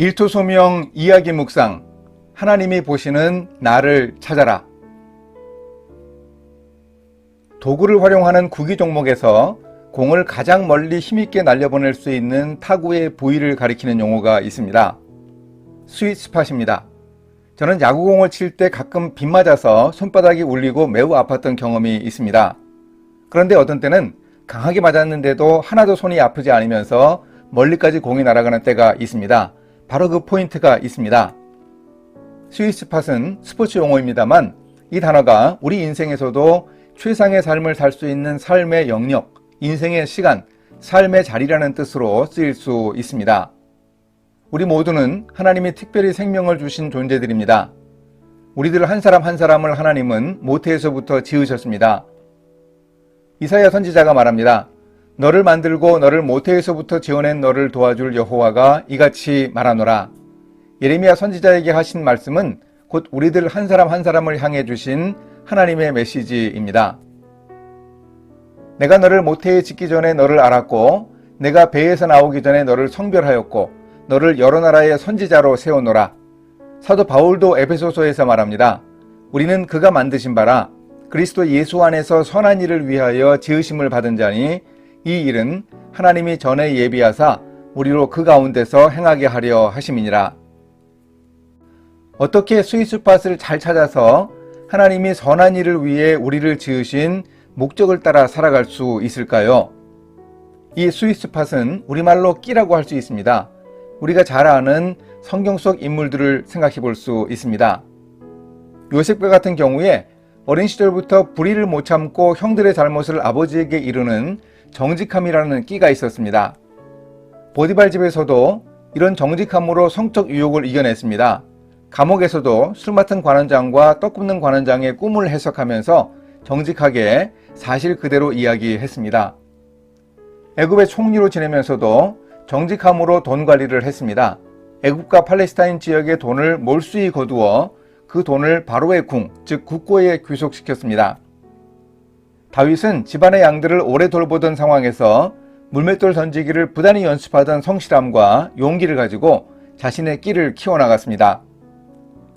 일토소명 이야기 묵상, 하나님이 보시는 나를 찾아라. 도구를 활용하는 구기 종목에서 공을 가장 멀리 힘있게 날려보낼 수 있는 타구의 부위를 가리키는 용어가 있습니다. 스윗스팟입니다. 저는 야구공을 칠 때 가끔 빗 맞아서 손바닥이 울리고 매우 아팠던 경험이 있습니다. 그런데 어떤 때는 강하게 맞았는데도 하나도 손이 아프지 않으면서 멀리까지 공이 날아가는 때가 있습니다. 바로 그 포인트가 있습니다. 스윗스팟은 스포츠 용어입니다만 이 단어가 우리 인생에서도 최상의 삶을 살 수 있는 삶의 영역, 인생의 시간, 삶의 자리라는 뜻으로 쓰일 수 있습니다. 우리 모두는 하나님이 특별히 생명을 주신 존재들입니다. 우리들 한 사람 한 사람을 하나님은 모태에서부터 지으셨습니다. 이사야 선지자가 말합니다. 너를 만들고 너를 모태에서부터 지어낸 너를 도와줄 여호와가 이같이 말하노라. 예레미야 선지자에게 하신 말씀은 곧 우리들 한 사람 한 사람을 향해 주신 하나님의 메시지입니다. 내가 너를 모태에 짓기 전에 너를 알았고 내가 배에서 나오기 전에 너를 성별하였고 너를 여러 나라의 선지자로 세우노라. 사도 바울도 에베소서에서 말합니다. 우리는 그가 만드신 바라 그리스도 예수 안에서 선한 일을 위하여 지으심을 받은 자니 이 일은 하나님이 전에 예비하사 우리로 그 가운데서 행하게 하려 하심이니라. 어떻게 스윗스팟을 잘 찾아서 하나님이 선한 일을 위해 우리를 지으신 목적을 따라 살아갈 수 있을까요? 이 스윗스팟은 우리말로 끼라고 할 수 있습니다. 우리가 잘 아는 성경 속 인물들을 생각해 볼 수 있습니다. 요셉과 같은 경우에 어린 시절부터 불의를 못 참고 형들의 잘못을 아버지에게 이르는 정직함이라는 끼가 있었습니다. 보디발 집에서도 이런 정직함으로 성적 유혹을 이겨냈습니다. 감옥에서도 술 맡은 관원장과 떡 굽는 관원장의 꿈을 해석하면서 정직하게 사실 그대로 이야기했습니다. 애굽의 총리로 지내면서도 정직함으로 돈 관리를 했습니다. 애굽과 팔레스타인 지역의 돈을 몰수히 거두어 그 돈을 바로의 궁, 즉 국고에 귀속시켰습니다. 다윗은 집안의 양들을 오래 돌보던 상황에서 물맷돌 던지기를 부단히 연습하던 성실함과 용기를 가지고 자신의 끼를 키워나갔습니다.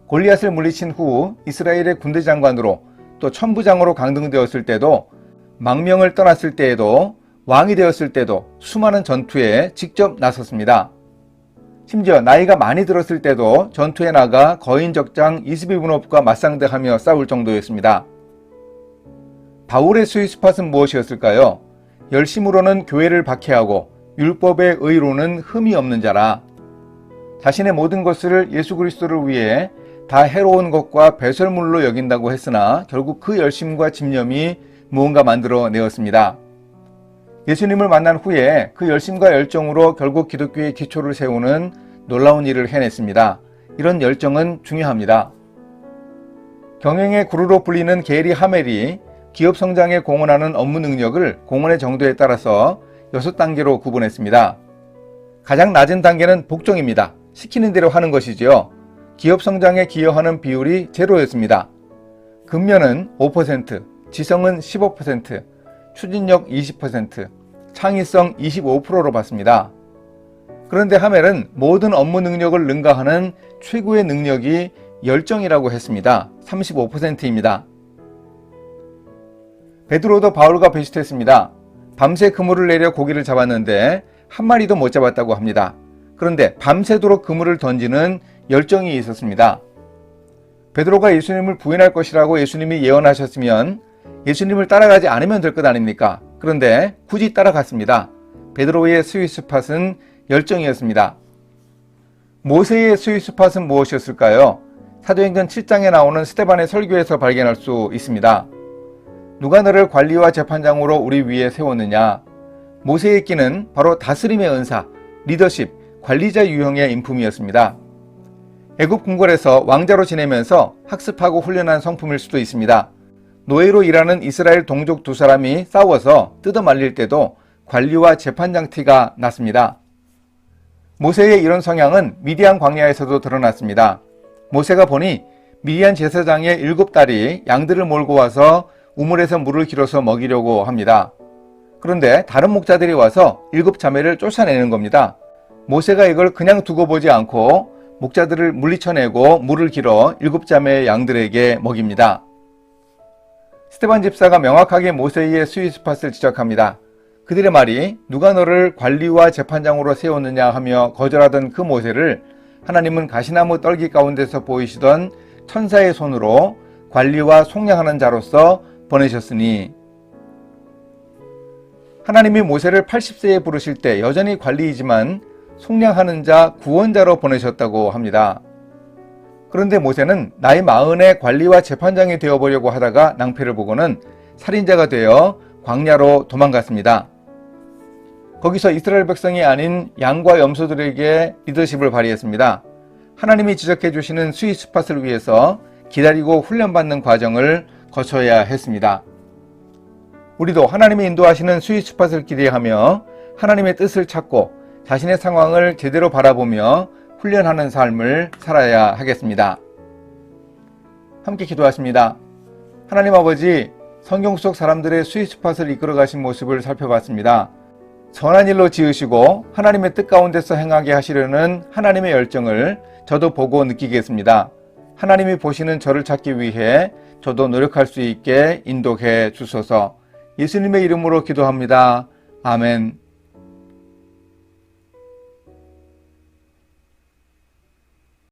골리앗을 물리친 후 이스라엘의 군대 장관으로 또 천부장으로 강등되었을 때도 망명을 떠났을 때에도 왕이 되었을 때도 수많은 전투에 직접 나섰습니다. 심지어 나이가 많이 들었을 때도 전투에 나가 거인적장 이스비브놉과 맞상대하며 싸울 정도였습니다. 바울의 스윗스팟은 무엇이었을까요? 열심으로는 교회를 박해하고 율법의 의로는 흠이 없는 자라. 자신의 모든 것을 예수 그리스도를 위해 다 해로운 것과 배설물로 여긴다고 했으나 결국 그 열심과 집념이 무언가 만들어내었습니다. 예수님을 만난 후에 그 열심과 열정으로 결국 기독교의 기초를 세우는 놀라운 일을 해냈습니다. 이런 열정은 중요합니다. 경영의 구루로 불리는 게리 하멜이 기업 성장에 공헌하는 업무 능력을 공헌의 정도에 따라서 6단계로 구분했습니다. 가장 낮은 단계는 복종입니다. 시키는 대로 하는 것이지요. 기업 성장에 기여하는 비율이 제로였습니다. 근면은 5%, 지성은 15%, 추진력 20%, 창의성 25%로 봤습니다. 그런데 하멜은 모든 업무 능력을 능가하는 최고의 능력이 열정이라고 했습니다. 35%입니다. 베드로도 바울과 비슷했습니다. 밤새 그물을 내려 고기를 잡았는데 한 마리도 못 잡았다고 합니다. 그런데 밤새도록 그물을 던지는 열정이 있었습니다. 베드로가 예수님을 부인할 것이라고 예수님이 예언하셨으면 예수님을 따라가지 않으면 될 것 아닙니까? 그런데 굳이 따라갔습니다. 베드로의 스윗스팟은 열정이었습니다. 모세의 스윗스팟은 무엇이었을까요? 사도행전 7장에 나오는 스데반의 설교에서 발견할 수 있습니다. 누가 너를 관리와 재판장으로 우리 위에 세웠느냐? 모세의 끼는 바로 다스림의 은사, 리더십, 관리자 유형의 인품이었습니다. 애굽 궁궐에서 왕자로 지내면서 학습하고 훈련한 성품일 수도 있습니다. 노예로 일하는 이스라엘 동족 두 사람이 싸워서 뜯어 말릴 때도 관리와 재판장 티가 났습니다. 모세의 이런 성향은 미디안 광야에서도 드러났습니다. 모세가 보니 미디안 제사장의 7딸이 양들을 몰고 와서 우물에서 물을 길어서 먹이려고 합니다. 그런데 다른 목자들이 와서 7자매를 쫓아내는 겁니다. 모세가 이걸 그냥 두고 보지 않고 목자들을 물리쳐내고 물을 길어 7자매의 양들에게 먹입니다. 스데반 집사가 명확하게 모세의 스윗스팟을 지적합니다. 그들의 말이 누가 너를 관리와 재판장으로 세웠느냐 하며 거절하던 그 모세를 하나님은 가시나무 떨기 가운데서 보이시던 천사의 손으로 관리와 속량하는 자로서 보내셨으니, 하나님이 모세를 80세에 부르실 때 여전히 관리이지만 속량하는 자, 구원자로 보내셨다고 합니다. 그런데 모세는 나이 40에 관리와 재판장이 되어보려고 하다가 낭패를 보고는 살인자가 되어 광야로 도망갔습니다. 거기서 이스라엘 백성이 아닌 양과 염소들에게 리더십을 발휘했습니다. 하나님이 지적해 주시는 스윗스팟을 위해서 기다리고 훈련받는 과정을 거쳐야 했습니다. 우리도 하나님이 인도하시는 스윗스팟을 기대하며 하나님의 뜻을 찾고 자신의 상황을 제대로 바라보며 훈련하는 삶을 살아야 하겠습니다. 함께 기도하십니다. 하나님 아버지, 성경 속 사람들의 스윗스팟을 이끌어 가신 모습을 살펴봤습니다. 선한 일로 지으시고 하나님의 뜻 가운데서 행하게 하시려는 하나님의 열정을 저도 보고 느끼겠습니다. 하나님이 보시는 저를 찾기 위해 저도 노력할 수 있게 인도해 주소서. 예수님의 이름으로 기도합니다. 아멘.